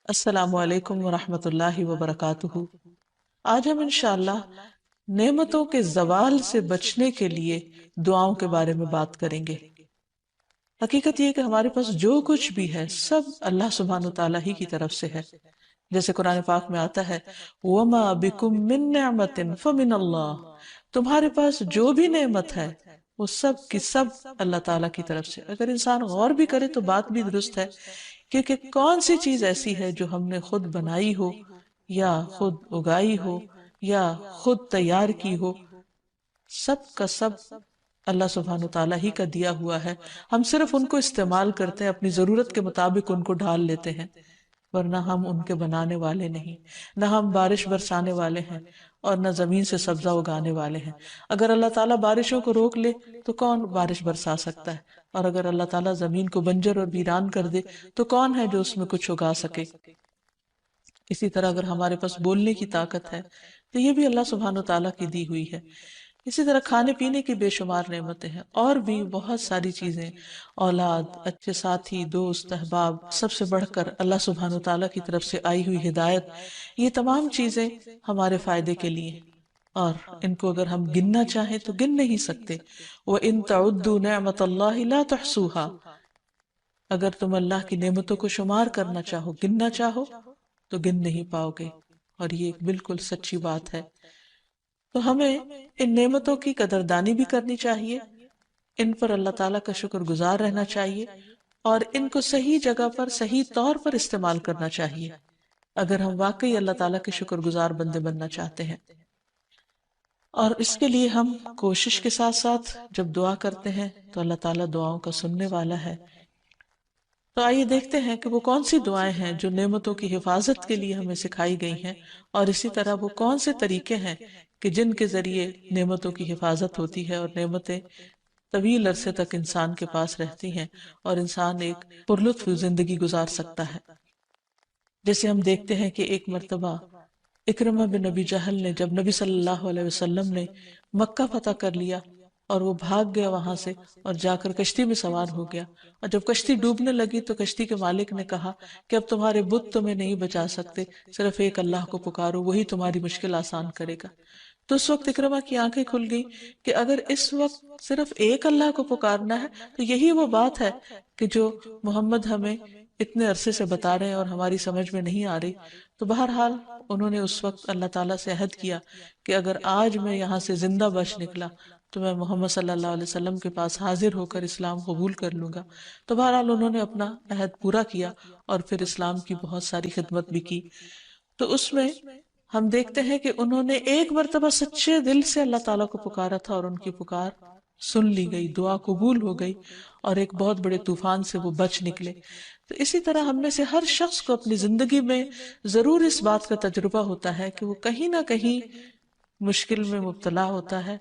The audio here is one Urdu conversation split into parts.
السلام علیکم ورحمۃ اللہ وبرکاتہ۔ آج ہم انشاءاللہ نعمتوں کے زوال سے بچنے کے لیے دعاؤں کے بارے میں بات کریں گے۔ حقیقت یہ کہ ہمارے پاس جو کچھ بھی ہے سب اللہ سبحانہ وتعالی ہی کی طرف سے ہے، جیسے قرآن پاک میں آتا ہے وَمَا بِكُم مِّن نِّعْمَةٍ فَمِنَ اللَّهِ، تمہارے پاس جو بھی نعمت ہے وہ سب کی سب اللہ تعالیٰ کی طرف سے۔ اگر انسان غور بھی کرے تو بات بھی درست ہے، کیونکہ کون سی چیز ایسی ہے جو ہم نے خود بنائی ہو یا خود اگائی ہو یا خود تیار کی ہو؟ سب کا سب اللہ سبحانہ وتعالیٰ ہی کا دیا ہوا ہے، ہم صرف ان کو استعمال کرتے ہیں، اپنی ضرورت کے مطابق ان کو ڈھال لیتے ہیں، ورنہ ہم ان کے بنانے والے نہیں، نہ ہم بارش برسانے والے ہیں اور نہ زمین سے سبزہ اگانے والے ہیں۔ اگر اللہ تعالیٰ بارشوں کو روک لے تو کون بارش برسا سکتا ہے؟ اور اگر اللہ تعالیٰ زمین کو بنجر اور ویران کر دے تو کون ہے جو اس میں کچھ اگا سکے؟ اسی طرح اگر ہمارے پاس بولنے کی طاقت ہے تو یہ بھی اللہ سبحانہ وتعالیٰ کی دی ہوئی ہے۔ اسی طرح کھانے پینے کی بے شمار نعمتیں ہیں، اور بھی بہت ساری چیزیں، اولاد، اچھے ساتھی، دوست، احباب، سب سے بڑھ کر اللہ سبحانہ وتعالیٰ کی طرف سے آئی ہوئی ہدایت، یہ تمام چیزیں ہمارے فائدے کے لیے ہیں، اور ان کو اگر ہم گننا چاہیں تو گن نہیں سکتے۔ وَإِن تَعُدُّوا نِعْمَةَ اللَّهِ لَا تُحْصُوهَا، اگر تم اللہ کی نعمتوں کو شمار کرنا چاہو، گننا چاہو تو گن نہیں پاؤ گے، اور یہ ایک بالکل سچی بات ہے۔ تو ہمیں ان نعمتوں کی قدردانی بھی کرنی چاہیے، ان پر اللہ تعالیٰ کا شکر گزار رہنا چاہیے، اور ان کو صحیح جگہ پر صحیح طور پر استعمال کرنا چاہیے اگر ہم واقعی اللہ تعالیٰ کے شکر گزار بندے بننا چاہتے ہیں۔ اور اس کے لیے ہم کوشش کے ساتھ ساتھ جب دعا کرتے ہیں تو اللہ تعالیٰ دعاؤں کا سننے والا ہے۔ تو آئیے دیکھتے ہیں کہ وہ کون سی دعائیں ہیں جو نعمتوں کی حفاظت کے لیے ہمیں سکھائی گئی ہیں، اور اسی طرح وہ کون سے طریقے ہیں کہ جن کے ذریعے نعمتوں کی حفاظت ہوتی ہے اور نعمتیں طویل عرصے تک انسان کے پاس رہتی ہیں اور انسان ایک پرلطف زندگی گزار سکتا ہے۔ جیسے ہم دیکھتے ہیں کہ ایک مرتبہ اکرمہ بن نبی جہل نے، جب نبی صلی اللہ علیہ وسلم نے مکہ فتح کر لیا اور وہ بھاگ گیا وہاں سے اور جا کر کشتی میں سوار ہو گیا، اور جب کشتی ڈوبنے لگی تو کشتی کے مالک نے کہا کہ اب تمہارے بت تمہیں نہیں بچا سکتے، صرف ایک اللہ کو پکارو، وہی تمہاری مشکل آسان کرے گا۔ تو اس وقت اکرمہ کی آنکھیں کھل گئی کہ اگر اس وقت صرف ایک اللہ کو پکارنا ہے تو یہی وہ بات ہے کہ جو محمد ہمیں اتنے عرصے سے بتا رہے ہیں اور ہماری سمجھ میں نہیں آ رہی۔ تو بہرحال انہوں نے اس وقت اللہ تعالیٰ سے عہد کیا کہ اگر آج میں یہاں سے زندہ بچ نکلا تو میں محمد صلی اللہ علیہ وسلم کے پاس حاضر ہو کر اسلام قبول کر لوں گا۔ تو بہرحال انہوں نے اپنا عہد پورا کیا اور پھر اسلام کی بہت ساری خدمت بھی کی۔ تو اس میں ہم دیکھتے ہیں کہ انہوں نے ایک مرتبہ سچے دل سے اللہ تعالیٰ کو پکارا تھا اور ان کی پکار سن لی گئی، دعا قبول ہو گئی، اور ایک بہت بڑے طوفان سے وہ بچ نکلے۔ تو اسی طرح ہم میں سے ہر شخص کو اپنی زندگی میں ضرور اس بات کا تجربہ ہوتا ہے کہ وہ کہیں نہ کہیں مشکل میں مبتلا ہوتا ہے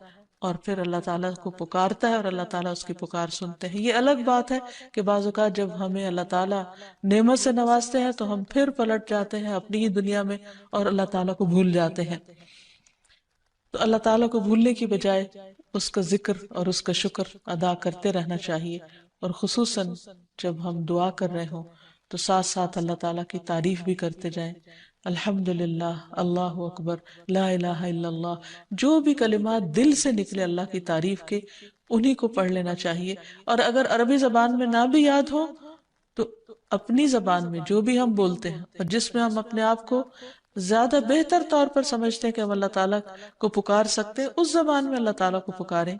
اور پھر اللہ تعالیٰ کو پکارتا ہے اور اللہ تعالیٰ اس کی پکار سنتے ہیں۔ یہ الگ بات ہے کہ بعض اوقات جب ہمیں اللہ تعالیٰ نعمت سے نوازتے ہیں تو ہم پھر پلٹ جاتے ہیں اپنی ہی دنیا میں اور اللہ تعالیٰ کو بھول جاتے ہیں۔ تو اللہ تعالیٰ کو بھولنے کی بجائے اس کا ذکر اور اس کا شکر ادا کرتے رہنا چاہیے، اور خصوصاً جب ہم دعا کر رہے ہوں تو ساتھ ساتھ اللہ تعالیٰ کی تعریف بھی کرتے جائیں۔ الحمدللہ، اللہ اکبر، لا الہ الا اللہ، جو بھی کلمات دل سے نکلے اللہ کی تعریف کے، انہی کو پڑھ لینا چاہیے۔ اور اگر عربی زبان میں نہ بھی یاد ہو تو اپنی زبان میں جو بھی ہم بولتے ہیں اور جس میں ہم اپنے آپ کو زیادہ بہتر طور پر سمجھتے ہیں کہ ہم اللہ تعالیٰ کو پکار سکتے ہیں، اس زبان میں اللہ تعالیٰ کو پکاریں،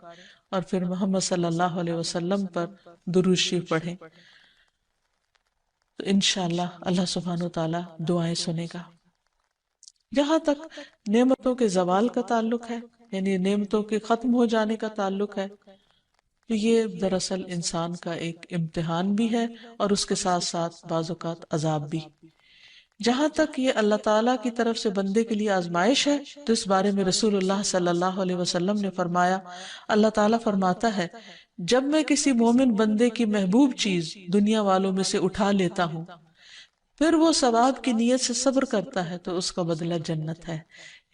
اور پھر محمد صلی اللہ علیہ وسلم پر درود شریف پڑھیں۔ تو انشاءاللہ اللہ سبحانہ وتعالیٰ دعائیں سنے گا۔ جہاں تک نعمتوں کے زوال کا تعلق ہے، یعنی نعمتوں کے ختم ہو جانے کا تعلق ہے، تو یہ دراصل انسان کا ایک امتحان بھی ہے اور اس کے ساتھ ساتھ بعض اوقات عذاب بھی۔ جہاں تک یہ اللہ تعالیٰ کی طرف سے بندے کے لیے آزمائش ہے تو اس بارے میں رسول اللہ صلی اللہ علیہ وسلم نے فرمایا، اللہ تعالیٰ فرماتا ہے، جب میں کسی مومن بندے کی محبوب چیز دنیا والوں میں سے اٹھا لیتا ہوں، پھر وہ ثواب کی نیت سے صبر کرتا ہے تو اس کا بدلہ جنت ہے۔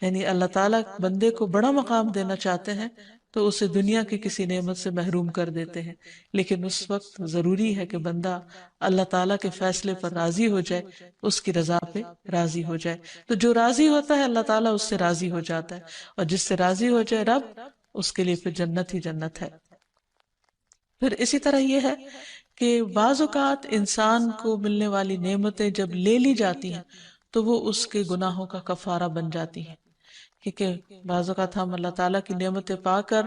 یعنی اللہ تعالیٰ بندے کو بڑا مقام دینا چاہتے ہیں تو اسے دنیا کی کسی نعمت سے محروم کر دیتے ہیں، لیکن اس وقت ضروری ہے کہ بندہ اللہ تعالیٰ کے فیصلے پر راضی ہو جائے، اس کی رضا پہ راضی ہو جائے۔ تو جو راضی ہوتا ہے اللہ تعالیٰ اس سے راضی ہو جاتا ہے، اور جس سے راضی ہو جائے رب، اس کے لیے پھر جنت ہی جنت ہے۔ پھر اسی طرح یہ ہے کہ بعض اوقات انسان کو ملنے والی نعمتیں جب لے لی جاتی ہیں تو وہ اس کے گناہوں کا کفارہ بن جاتی ہیں، کیونکہ بعض اوقات ہم اللہ تعالیٰ کی نعمتیں پا کر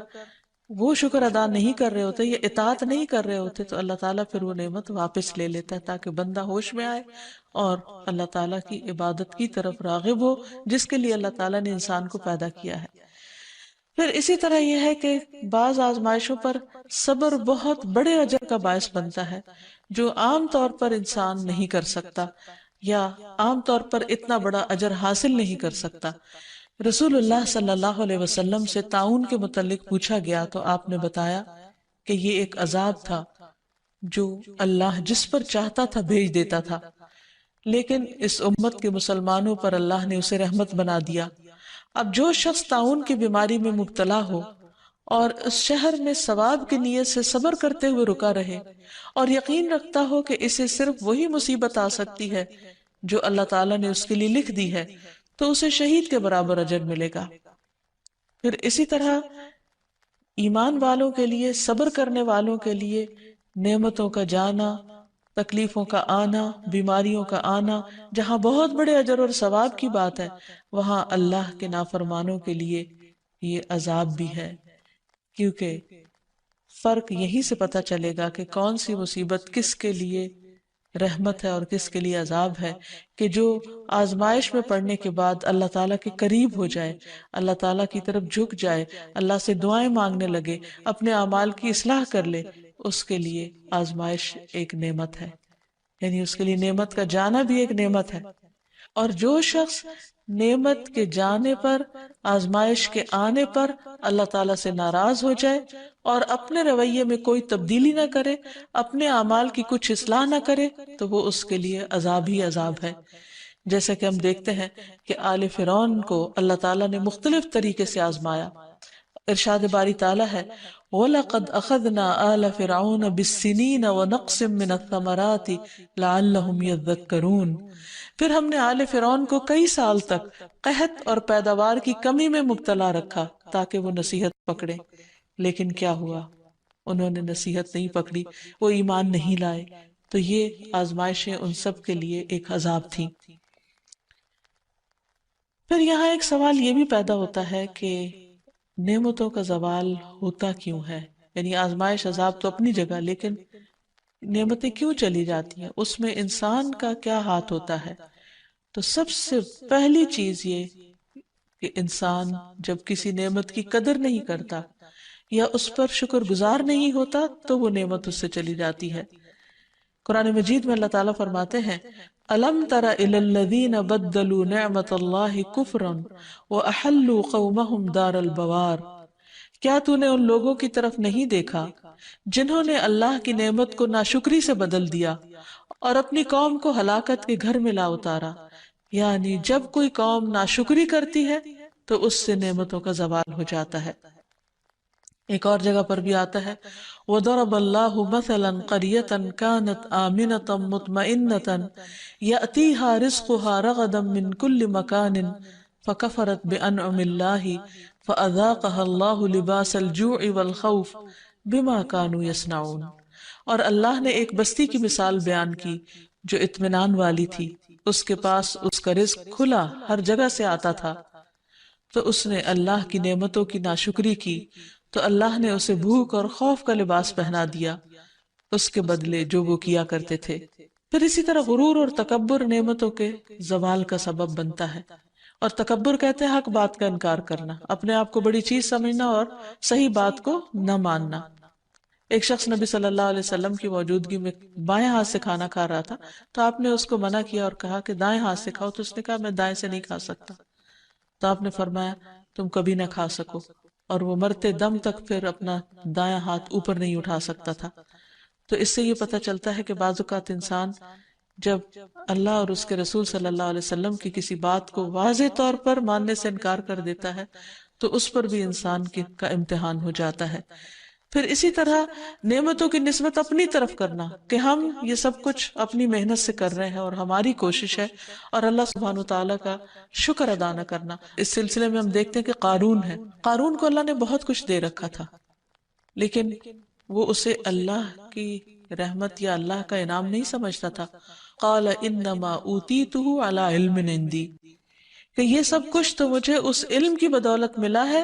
وہ شکر ادا نہیں کر رہے ہوتے یا اطاعت نہیں کر رہے ہوتے، تو اللہ تعالیٰ پھر وہ نعمت واپس لے لیتا ہے تاکہ بندہ ہوش میں آئے اور اللہ تعالیٰ کی عبادت کی طرف راغب ہو، جس کے لیے اللہ تعالیٰ نے انسان کو پیدا کیا ہے۔ پھر اسی طرح یہ ہے کہ بعض آزمائشوں پر صبر بہت بڑے اجر کا باعث بنتا ہے، جو عام طور پر انسان نہیں کر سکتا یا عام طور پر اتنا بڑا اجر حاصل نہیں کر سکتا۔ رسول اللہ صلی اللہ علیہ وسلم سے طاعون کے متعلق پوچھا گیا تو آپ نے بتایا کہ یہ ایک عذاب تھا جو اللہ جس پر چاہتا تھا بھیج دیتا تھا، لیکن اس امت کے مسلمانوں پر اللہ نے اسے رحمت بنا دیا۔ اب جو شخص طاعون کی بیماری میں مبتلا ہو اور اس شہر میں ثواب کی نیت سے صبر کرتے ہوئے رکا رہے اور یقین رکھتا ہو کہ اسے صرف وہی مصیبت آ سکتی ہے جو اللہ تعالیٰ نے اس کے لیے لکھ دی ہے، تو اسے شہید کے برابر اجر ملے گا۔ پھر اسی طرح ایمان والوں کے لیے، صبر کرنے والوں کے لیے نعمتوں کا جانا، تکلیفوں کا آنا، بیماریوں کا آنا، جہاں بہت بڑے اجر اور ثواب کی بات ہے، وہاں اللہ کے نافرمانوں کے لیے یہ عذاب بھی ہے، کیونکہ فرق یہی سے پتہ چلے گا کہ کون سی مصیبت کس کے لیے رحمت ہے اور کس کے لیے عذاب ہے، کہ جو آزمائش میں پڑنے کے بعد اللہ تعالیٰ کے قریب ہو جائے، اللہ تعالیٰ کی طرف جھک جائے، اللہ سے دعائیں مانگنے لگے، اپنے اعمال کی اصلاح کر لے، اس کے لیے آزمائش ایک نعمت ہے، یعنی اس کے لیے نعمت کا جانا بھی ایک نعمت ہے۔ اور جو شخص نعمت کے جانے پر، آزمائش کے آنے پر اللہ تعالیٰ سے ناراض ہو جائے اور اپنے رویے میں کوئی تبدیلی نہ کرے، اپنے اعمال کی کچھ اصلاح نہ کرے، تو وہ اس کے لیے عذاب ہی عذاب ہے۔ جیسے کہ ہم دیکھتے ہیں کہ آل فرعون کو اللہ تعالیٰ نے مختلف طریقے سے آزمایا۔ ارشاد باری تعالیٰ ہے وَلَقَدْ أَخَذْنَا آلَ فِرْعَوْنَ بِالسِّنِينَ وَنَقْصٍ مِّنَ الثَّمَرَاتِ لَعَلَّهُمْ يَذَّكَّرُونَ، پھر ہم نے آل فرعون کو کئی سال تک قحط اور پیداوار کی کمی میں مبتلا رکھا تاکہ وہ نصیحت پکڑے، لیکن کیا ہوا؟ انہوں نے نصیحت نہیں پکڑی، وہ ایمان نہیں لائے، تو یہ آزمائشیں ان سب کے لیے ایک عذاب تھیں۔ پھر یہاں ایک سوال یہ بھی پیدا ہوتا ہے کہ نعمتوں کا زوال ہوتا کیوں ہے؟ یعنی آزمائش عذاب تو اپنی جگہ، لیکن نعمتیں کیوں چلی جاتی ہیں؟ اس میں انسان کا کیا ہاتھ ہوتا ہے؟ تو سب سے پہلی چیز یہ کہ انسان جب کسی نعمت کی قدر نہیں کرتا یا اس پر شکر گزار نہیں ہوتا تو وہ نعمت اس سے چلی جاتی ہے۔ قرآن مجید میں اللہ تعالیٰ فرماتے ہیں أَلَمْ تَرَ إِلَى الَّذِينَ بَدَّلُوا نِعْمَةَ اللَّهِ كُفْرًا وَأَحَلُّوا قَوْمَهُمْ دَارَ الْبَوَارِ، کیا تو نے ان لوگوں کی طرف نہیں دیکھا جنہوں نے اللہ کی نعمت کو ناشکری سے بدل دیا اور اپنی قوم کو ہلاکت کے گھر میں لا اتارا؟ یعنی جب کوئی قوم ناشکری کرتی ہے تو اس سے نعمتوں کا زوال ہو جاتا ہے۔ ایک اور جگہ پر بھی آتا ہے وَضَرَبَ اللَّهُ مَثَلًا قَرْيَةً كَانَتْ آمِنَةً مُطْمَئِنَّةً يَأْتِيهَا رِزْقُهَا رَغَدًا مِّن كُلِّ مَكَانٍ فَكَفَرَتْ بِأَنْعُمِ اللَّهِ فَأَذَاقَهَا اللَّهُ لِبَاسَ الْجُوعِ وَالْخَوْفِ بِمَا كَانُوا يَصْنَعُونَ۔ اور اللہ نے ایک بستی کی مثال بیان کی جو اطمینان والی تھی، اس کے پاس اس کا رزق کھلا ہر جگہ سے آتا تھا، تو اس نے اللہ کی نعمتوں کی ناشکری کی تو اللہ نے اسے بھوک اور خوف کا لباس پہنا دیا اس کے بدلے جو وہ کیا کرتے تھے۔ پھر اسی طرح غرور اور تکبر نعمتوں کے زوال کا سبب بنتا ہے، اور تکبر کہتے ہیں حق بات کا انکار کرنا، اپنے آپ کو بڑی چیز سمجھنا اور صحیح بات کو نہ ماننا۔ ایک شخص نبی صلی اللہ علیہ وسلم کی موجودگی میں بائیں ہاتھ سے کھانا کھا رہا تھا تو آپ نے اس کو منع کیا اور کہا کہ دائیں ہاتھ سے کھاؤ، تو اس نے کہا میں دائیں سے نہیں کھا سکتا، تو آپ نے فرمایا تم کبھی نہ کھا سکو، اور وہ مرتے دم تک پھر اپنا دایاں ہاتھ اوپر نہیں اٹھا سکتا تھا۔ تو اس سے یہ پتہ چلتا ہے کہ بعض اوقات انسان جب اللہ اور اس کے رسول صلی اللہ علیہ وسلم کی کسی بات کو واضح طور پر ماننے سے انکار کر دیتا ہے تو اس پر بھی انسان کا امتحان ہو جاتا ہے۔ پھر اسی طرح نعمتوں کی نسبت اپنی طرف کرنا کہ ہم یہ سب کچھ اپنی محنت سے کر رہے ہیں اور ہماری کوشش ہے، اور اللہ سبحانہ وتعالیٰ کا شکر ادا نہ کرنا۔ اس سلسلے میں ہم دیکھتے ہیں کہ قارون ہے، قارون کو اللہ نے بہت کچھ دے رکھا تھا، لیکن وہ اسے اللہ کی رحمت یا اللہ کا انعام نہیں سمجھتا تھا۔ قال انما اوتیتہ علی علم عندی، کہ یہ سب کچھ تو مجھے اس علم کی بدولت ملا ہے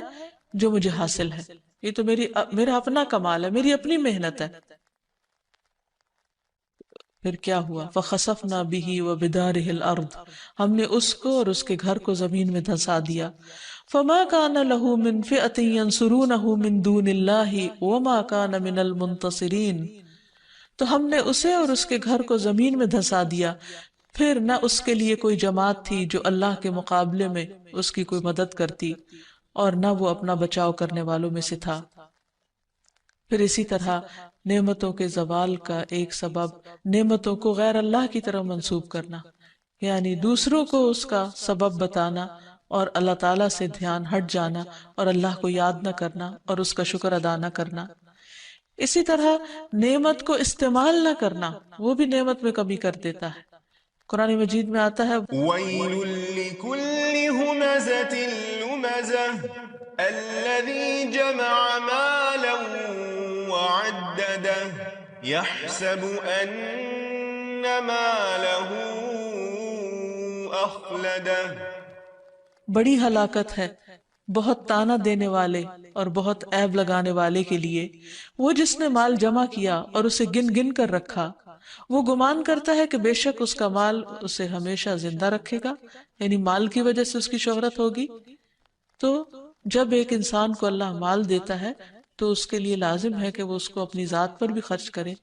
جو مجھے حاصل ہے، یہ تو میرا اپنا کمال ہے، میری اپنی محنت ہے۔ پھر کیا ہوا؟ فخسفنا به وبداره الارض، ہم نے اس کو اور اس کے گھر کو زمین میں دھسا دیا۔ فما كان له من فئة ينصرونه من دون الله وما كان من المنتصرين، تو ہم نے اسے اور اس کے گھر کو زمین میں دھسا دیا، پھر نہ اس کے لیے کوئی جماعت تھی جو اللہ کے مقابلے میں اس کی کوئی مدد کرتی، اور نہ وہ اپنا بچاؤ کرنے والوں میں سے تھا۔ پھر اسی طرح نعمتوں کے زوال کا ایک سبب نعمتوں کو غیر اللہ کی طرف منسوب کرنا، یعنی دوسروں کو اس کا سبب بتانا اور اللہ تعالیٰ سے دھیان ہٹ جانا اور اللہ کو یاد نہ کرنا اور اس کا شکر ادا نہ کرنا۔ اسی طرح نعمت کو استعمال نہ کرنا، وہ بھی نعمت میں کمی کر دیتا ہے۔ قرآن مجید میں آتا ہے وَيْلٌ لِكُلِّ هُمَزَةٍ لُمَزَةٍ الَّذِي جَمَعَ مَالًا وَعَدَّدَهُ يَحْسَبُ أَنَّ مَالَهُ أَخْلَدَهُ، بڑی ہلاکت ہے بہت تانا دینے والے اور بہت عیب لگانے والے کے لیے وہ جس نے مال جمع کیا اور اسے گن گن کر رکھا، وہ گمان کرتا ہے کہ بے شک اس کا مال اسے ہمیشہ زندہ رکھے گا، یعنی مال کی وجہ سے اس کی شہرت ہوگی۔ تو جب ایک انسان کو اللہ مال دیتا ہے تو اس کے لیے لازم ہے کہ وہ اس کو اپنی ذات پر بھی خرچ کرے،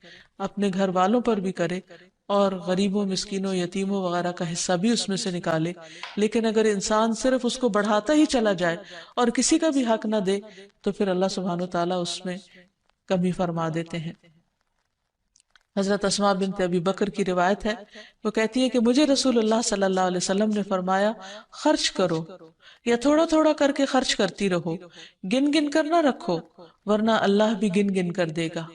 اپنے گھر والوں پر بھی کرے، اور غریبوں، مسکینوں، یتیموں وغیرہ کا حصہ بھی اس میں سے نکالے۔ لیکن اگر انسان صرف اس کو بڑھاتا ہی چلا جائے اور کسی کا بھی حق نہ دے تو پھر اللہ سبحانہ وتعالیٰ اس میں کمی فرما دیتے ہیں۔ حضرت اسماء بنت ابی بکر کی روایت ہے، وہ کہتی ہے کہ مجھے رسول اللہ صلی اللہ علیہ وسلم نے فرمایا، خرچ کرو یا تھوڑا تھوڑا کر کے خرچ کرتی رہو، گن گن کر نہ رکھو ورنہ اللہ بھی گن گن کر دے گا،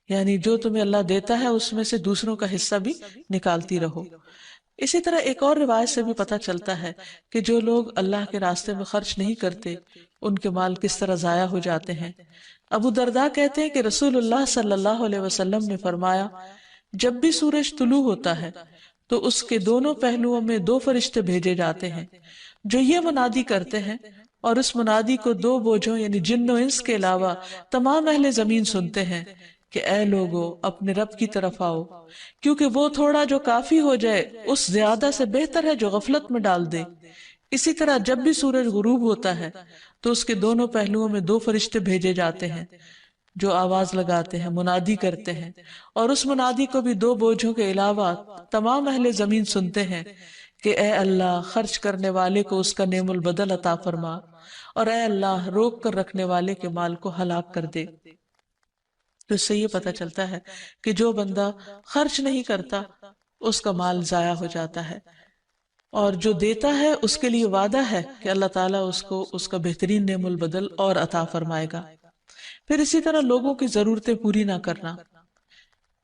یعنی جو تمہیں اللہ دیتا ہے اس میں سے دوسروں کا حصہ بھی نکالتی رہو۔ اسی طرح ایک اور روایت سے بھی پتہ چلتا ہے کہ جو لوگ اللہ کے راستے میں خرچ نہیں کرتے ان کے مال کس طرح ضائع ہو جاتے ہیں۔ ابو درداء کہتے ہیں کہ رسول اللہ صلی اللہ علیہ وسلم نے فرمایا، جب بھی سورج طلوع ہوتا ہے تو اس کے دونوں پہلوؤں میں 2 فرشتے بھیجے جاتے ہیں جو یہ منادی کرتے ہیں، اور اس منادی کو 2 بوجھوں یعنی جن و انس کے علاوہ تمام اہل زمین سنتے ہیں کہ اے لوگو اپنے رب کی طرف آؤ، کیونکہ وہ تھوڑا جو کافی ہو جائے اس زیادہ سے بہتر ہے جو غفلت میں ڈال دے۔ اسی طرح جب بھی سورج غروب ہوتا ہے تو اس کے دونوں پہلوؤں میں 2 فرشتے بھیجے جاتے ہیں جو آواز لگاتے ہیں، منادی کرتے ہیں، اور اس منادی کو بھی 2 بوجھوں کے علاوہ تمام اہل زمین سنتے ہیں کہ اے اللہ خرچ کرنے والے کو اس کا نعم البدل عطا فرما، اور اے اللہ روک کر رکھنے والے کے مال کو ہلاک کر دے۔ تو اس سے یہ پتہ چلتا ہے کہ جو بندہ خرچ نہیں کرتا اس کا مال ضائع ہو جاتا ہے، اور جو دیتا ہے اس کے لیے وعدہ ہے کہ اللہ تعالیٰ اس کو اس کا بہترین نعم البدل اور عطا فرمائے گا۔ پھر اسی طرح لوگوں کی ضرورتیں پوری نہ کرنا،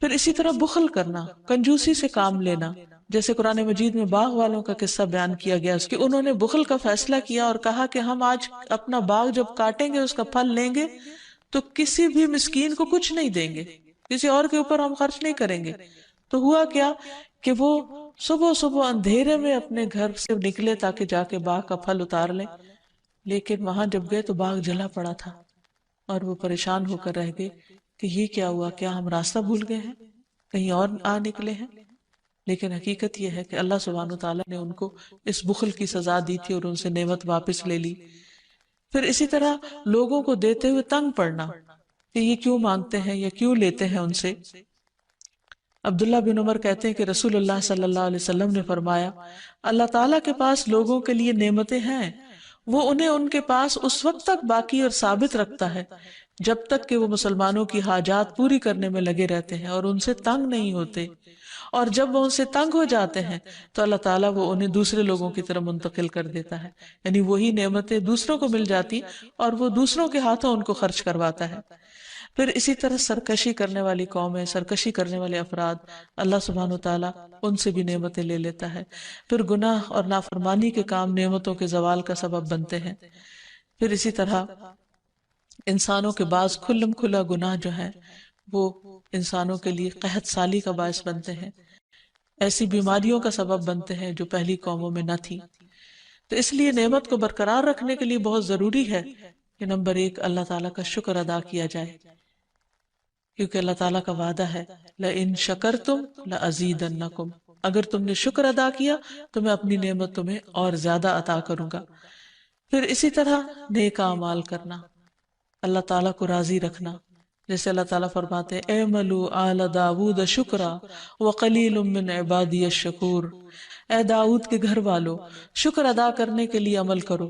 پھر اسی طرح بخل کرنا، کنجوسی سے کام لینا، جیسے قرآن مجید میں باغ والوں کا قصہ بیان کیا گیا کہ انہوں نے بخل کا فیصلہ کیا اور کہا کہ ہم آج اپنا باغ جب کاٹیں گے اس کا پھل لیں گے تو کسی بھی مسکین کو کچھ نہیں دیں گے، کسی اور کے اوپر ہم خرچ نہیں کریں گے۔ تو ہوا کیا کہ وہ صبح صبح اندھیرے میں اپنے گھر سے نکلے تاکہ جا کے باغ کا پھل اتار لیں، لیکن وہاں جب گئے تو باغ جلا پڑا تھا، اور وہ پریشان ہو کر رہ گئے کہ یہ کیا ہوا، کیا ہم راستہ بھول گئے ہیں، کہیں اور آ نکلے ہیں؟ لیکن حقیقت یہ ہے کہ اللہ سبحانہ وتعالیٰ نے ان کو اس بخل کی سزا دی تھی اور ان سے نعمت واپس لے لی۔ پھر اسی طرح لوگوں کو دیتے ہوئے تنگ پڑنا کہ یہ کیوں مانگتے ہیں یا کیوں لیتے ہیں ان سے۔ عبداللہ بن عمر کہتے ہیں کہ رسول اللہ صلی اللہ علیہ وسلم نے فرمایا، اللہ تعالیٰ کے پاس لوگوں کے لیے نعمتیں ہیں، وہ انہیں ان کے پاس اس وقت تک باقی اور ثابت رکھتا ہے جب تک کہ وہ مسلمانوں کی حاجات پوری کرنے میں لگے رہتے ہیں اور ان سے تنگ نہیں ہوتے، اور جب وہ ان سے تنگ ہو جاتے ہیں تو اللہ تعالیٰ وہ انہیں دوسرے لوگوں کی طرف منتقل کر دیتا ہے، یعنی وہی نعمتیں دوسروں کو مل جاتی اور وہ دوسروں کے ہاتھوں ان کو خرچ کرواتا ہے۔ پھر اسی طرح سرکشی کرنے والی قومیں، سرکشی کرنے والے افراد، اللہ سبحانہ وتعالیٰ ان سے بھی نعمتیں لے لیتا ہے۔ پھر گناہ اور نافرمانی کے کام نعمتوں کے زوال کا سبب بنتے ہیں۔ پھر اسی طرح انسانوں کے بعض کھلم کھلا گناہ جو ہے وہ انسانوں کے لیے قحط سالی کا باعث بنتے ہیں، ایسی بیماریوں کا سبب بنتے ہیں جو پہلی قوموں میں نہ تھی۔ تو اس لیے نعمت کو برقرار رکھنے کے لیے بہت ضروری ہے کہ نمبر ایک اللہ تعالیٰ کا شکر ادا کیا جائے، کیونکہ اللہ تعالیٰ کا وعدہ ہے لَإِن شَكَرْتُمْ لَأَزِيدَنَّكُمْ، اگر تم نے شکر ادا کیا تو میں اپنی نعمت تمہیں اور زیادہ عطا کروں گا۔ پھر اسی طرح نیک اعمال کرنا، اللہ تعالیٰ کو راضی رکھنا، جیسے اللہ تعالیٰ فرماتے ہیں اعملوا آل داود شکرا وقلیل من عبادی الشکور، اے داؤد کے گھر والو شکر ادا کرنے کے لیے عمل کرو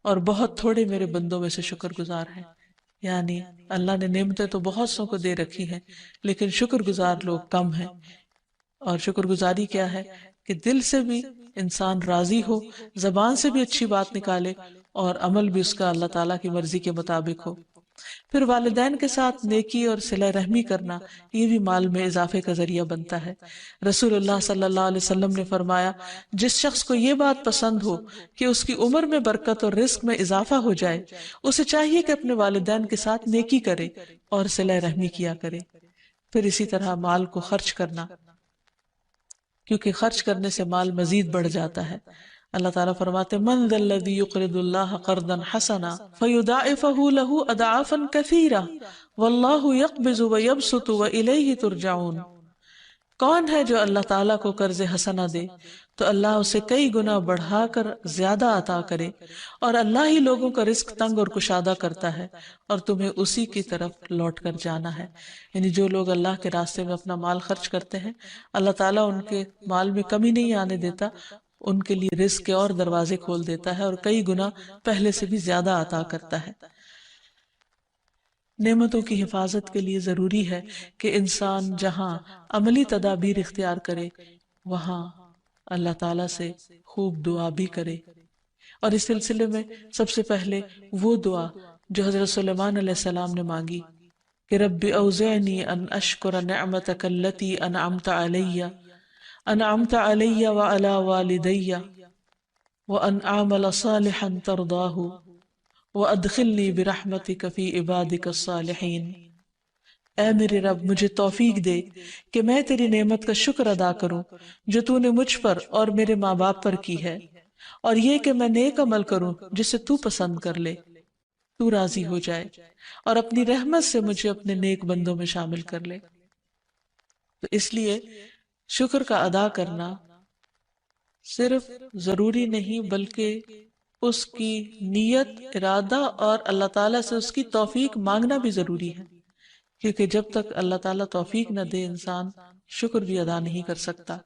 اور بہت تھوڑے میرے بندوں میں سے شکر گزار ہیں۔ یعنی اللہ نے نعمتیں تو بہت سو کو دے رکھی ہیں لیکن شکر گزار لوگ کم ہیں۔ اور شکر گزاری کیا ہے کہ دل سے بھی انسان راضی ہو، زبان سے بھی اچھی بات نکالے اور عمل بھی اس کا اللہ تعالیٰ کی مرضی کے مطابق ہو۔ پھر والدین کے ساتھ نیکی اور صلہ رحمی کرنا، یہ بھی مال میں اضافے کا ذریعہ بنتا ہے۔ رسول اللہ صلی اللہ علیہ وسلم نے فرمایا جس شخص کو یہ بات پسند ہو کہ اس کی عمر میں برکت اور رزق میں اضافہ ہو جائے، اسے چاہیے کہ اپنے والدین کے ساتھ نیکی کرے اور صلہ رحمی کیا کرے۔ پھر اسی طرح مال کو خرچ کرنا، کیونکہ خرچ کرنے سے مال مزید بڑھ جاتا ہے۔ اللہ تعالیٰ فرماتے من ذا الذی یقرض اللہ قرضا حسنا فیضاعفہ لہ اضعافا کثیرا واللہ یقبض ویبسط والیہ ترجعون، کون ہے جو اللہ تعالیٰ کو قرض حسنہ دے تو اللہ اسے کئی گنا بڑھا کر زیادہ عطا کرے، اور اللہ ہی لوگوں کا رزق تنگ اور کشادہ کرتا ہے اور تمہیں اسی کی طرف لوٹ کر جانا ہے۔ یعنی جو لوگ اللہ کے راستے میں اپنا مال خرچ کرتے ہیں، اللہ تعالیٰ ان کے مال میں کمی نہیں آنے دیتا، ان کے لیے رزق کے اور دروازے کھول دیتا ہے اور کئی گنا پہلے سے بھی زیادہ عطا کرتا ہے۔ نعمتوں کی حفاظت کے لیے ضروری ہے کہ انسان جہاں عملی تدابیر اختیار کرے وہاں اللہ تعالیٰ سے خوب دعا بھی کرے۔ اور اس سلسلے میں سب سے پہلے وہ دعا جو حضرت سلیمان علیہ السلام نے مانگی کہ رب اوزعنی ان اشکر نعمتک التی انعمت علی وعلی والدی وان اعمل صالحا ترضاہ وَأَدْخِلْنِي بِرَحْمَتِكَ فِي عِبَادِكَ الصَّالِحِينَ، اے میرے رب مجھے توفیق دے کہ میں تیری نعمت کا شکر ادا کروں جو تو نے مجھ پر اور میرے ماں باپ پر کی ہے، اور یہ کہ میں نیک عمل کروں جسے تو پسند کر لے، تو راضی ہو جائے اور اپنی رحمت سے مجھے اپنے نیک بندوں میں شامل کر لے۔ تو اس لیے شکر کا ادا کرنا صرف ضروری نہیں بلکہ اس کی نیت، ارادہ اور اللہ تعالیٰ سے اس کی توفیق مانگنا بھی ضروری ہے، کیونکہ جب تک اللہ تعالیٰ توفیق نہ دے انسان شکر بھی ادا نہیں کر سکتا۔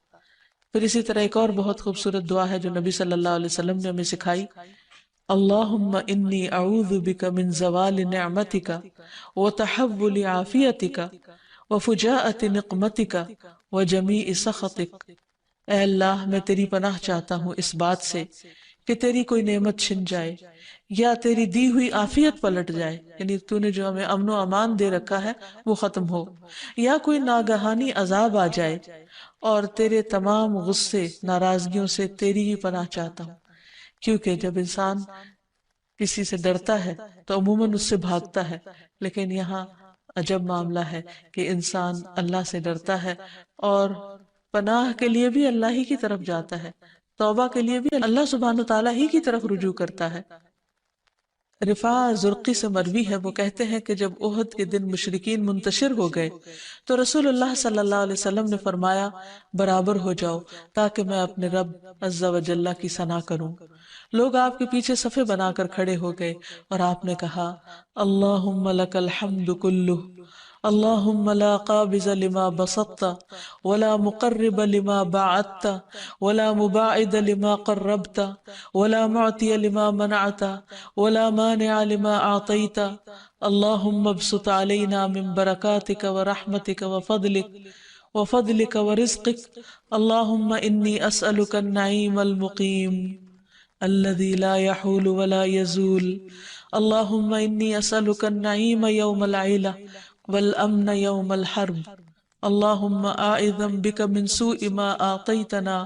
پھر اسی طرح ایک اور بہت خوبصورت دعا ہے جو نبی صلی اللہ علیہ وسلم نے ہمیں سکھائی، اللہم انی اعوذ بک من زوال نعمتک وتحول عافیتک وفجاءۃ نقمتک وجمیع سخطک، اے اللہ میں تیری پناہ چاہتا ہوں اس بات سے کہ تیری کوئی نعمت چھن جائے یا تیری دی ہوئی عافیت پلٹ جائے، یعنی تو نے جو ہمیں امن و امان دے رکھا ہے وہ ختم ہو، یا کوئی ناگہانی عذاب آ جائے، اور تیرے تمام غصے ناراضگیوں سے تیری ہی پناہ چاہتا ہوں، کیونکہ جب انسان کسی سے ڈرتا ہے تو عموماً اس سے بھاگتا ہے، لیکن یہاں عجب معاملہ ہے کہ انسان اللہ سے ڈرتا ہے اور پناہ کے لیے بھی اللہ ہی کی طرف جاتا ہے، توبہ کے لیے بھی اللہ سبحانہ وتعالیٰ ہی کی طرف رجوع کرتا ہے۔ رفاع زرقی سے مروی ہے، وہ کہتے ہیں کہ جب احد کے دن مشرکین منتشر ہو گئے تو رسول اللہ صلی اللہ علیہ وسلم نے فرمایا برابر ہو جاؤ تاکہ میں اپنے رب عز و جل کی ثنا کروں۔ لوگ آپ کے پیچھے صفے بنا کر کھڑے ہو گئے اور آپ نے کہا اللہم لک الحمد کلہ، اللہم لا قابض لما بسطت ولا مقرب لما باعدت ولا مباعد لما قربت ولا معطی لما منعت ولا مانع لما اعطیت، اللہم ابسط علینا من برکاتک ورحمتک وفضلک وفضلك ورزقك اللهم إني أسألك النعيم المقيم الذي لا يحول ولا يزول اللهم إني أسألك النعيم يوم العيلة والأمن يوم الحرب اللهم أعوذ بك من سوء ما أعطيتنا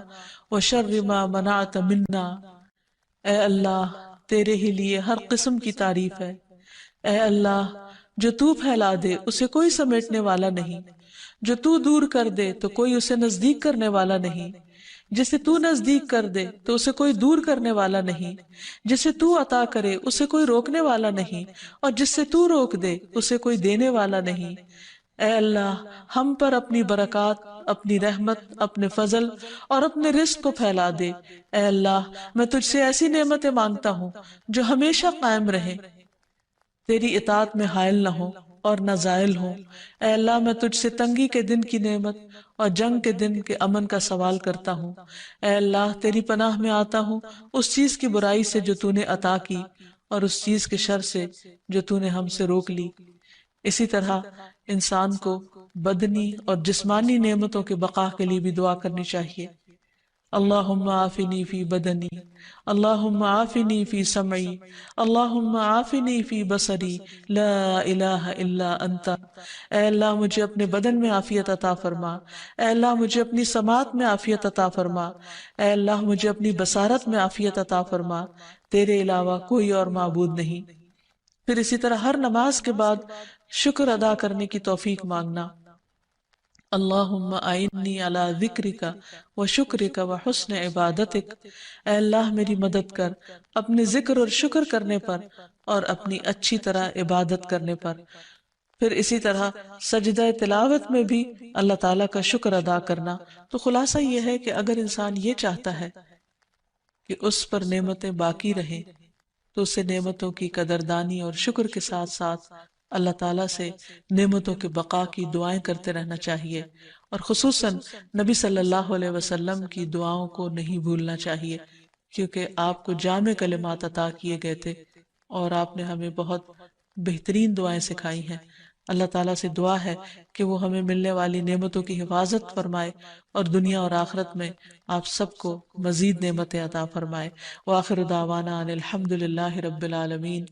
وشر ما منعت منا۔ اے اللہ تیرے ہی لیے ہر قسم کی تعریف ہے، اے اللہ جو تو پھیلا دے اسے کوئی سمیٹنے والا نہیں، جو تو دور کر دے تو کوئی اسے نزدیک کرنے والا نہیں، جسے تو نزدیک کر دے تو اسے کوئی دور کرنے والا نہیں، جسے تو عطا کرے اسے کوئی روکنے والا نہیں، اور جس سے تو روک دے اسے کوئی دینے والا نہیں۔ اے اللہ ہم پر اپنی برکات، اپنی رحمت، اپنے فضل اور اپنے رزق کو پھیلا دے۔ اے اللہ میں تجھ سے ایسی نعمتیں مانگتا ہوں جو ہمیشہ قائم رہیں، تیری اطاعت میں حائل نہ ہوں اور نہ زائل ہوں۔ اے اللہ میں تجھ سے تنگی کے دن کی نعمت اور جنگ کے دن کے امن کا سوال کرتا ہوں۔ اے اللہ تیری پناہ میں آتا ہوں اس چیز کی برائی سے جو تو نے عطا کی، اور اس چیز کے شر سے جو تو نے ہم سے روک لی۔ اسی طرح انسان کو بدنی اور جسمانی نعمتوں کے بقا کے لیے بھی دعا کرنی چاہیے۔ اللہم عافنی فی بدنی، اللہم عافنی فی سمعی، اللہم عافنی فی بصری، لا الہ الا انت۔ اے اللہ مجھے اپنے بدن میں عافیت عطا فرما، اے اللہ مجھے اپنی سماعت میں عافیت عطا فرما، اے اللہ مجھے اپنی بصارت میں عافیت عطا فرما، تیرے علاوہ کوئی اور معبود نہیں۔ پھر اسی طرح ہر نماز کے بعد شکر ادا کرنے کی توفیق مانگنا۔ اللہم اعنی علی ذکرک و شکرک و حسن عبادتک۔ اے اللہ میری مدد کر اپنے ذکر اور شکر کرنے پر اور اپنی اچھی طرح عبادت کرنے پر۔ پھر اسی طرح سجدہ تلاوت میں بھی اللہ تعالیٰ کا شکر ادا کرنا۔ تو خلاصہ یہ ہے کہ اگر انسان یہ چاہتا ہے کہ اس پر نعمتیں باقی رہیں تو اسے نعمتوں کی قدردانی اور شکر کے ساتھ ساتھ اللہ تعالیٰ سے نعمتوں کے بقا کی دعائیں کرتے رہنا چاہیے، اور خصوصاً نبی صلی اللہ علیہ وسلم کی دعاؤں کو نہیں بھولنا چاہیے، کیونکہ آپ کو جامع کلمات عطا کیے گئے تھے اور آپ نے ہمیں بہت بہترین دعائیں سکھائی ہیں۔ اللہ تعالیٰ سے دعا ہے کہ وہ ہمیں ملنے والی نعمتوں کی حفاظت فرمائے اور دنیا اور آخرت میں آپ سب کو مزید نعمتیں عطا فرمائے۔ وآخر دعوانا ان الحمد للہ رب العالمین۔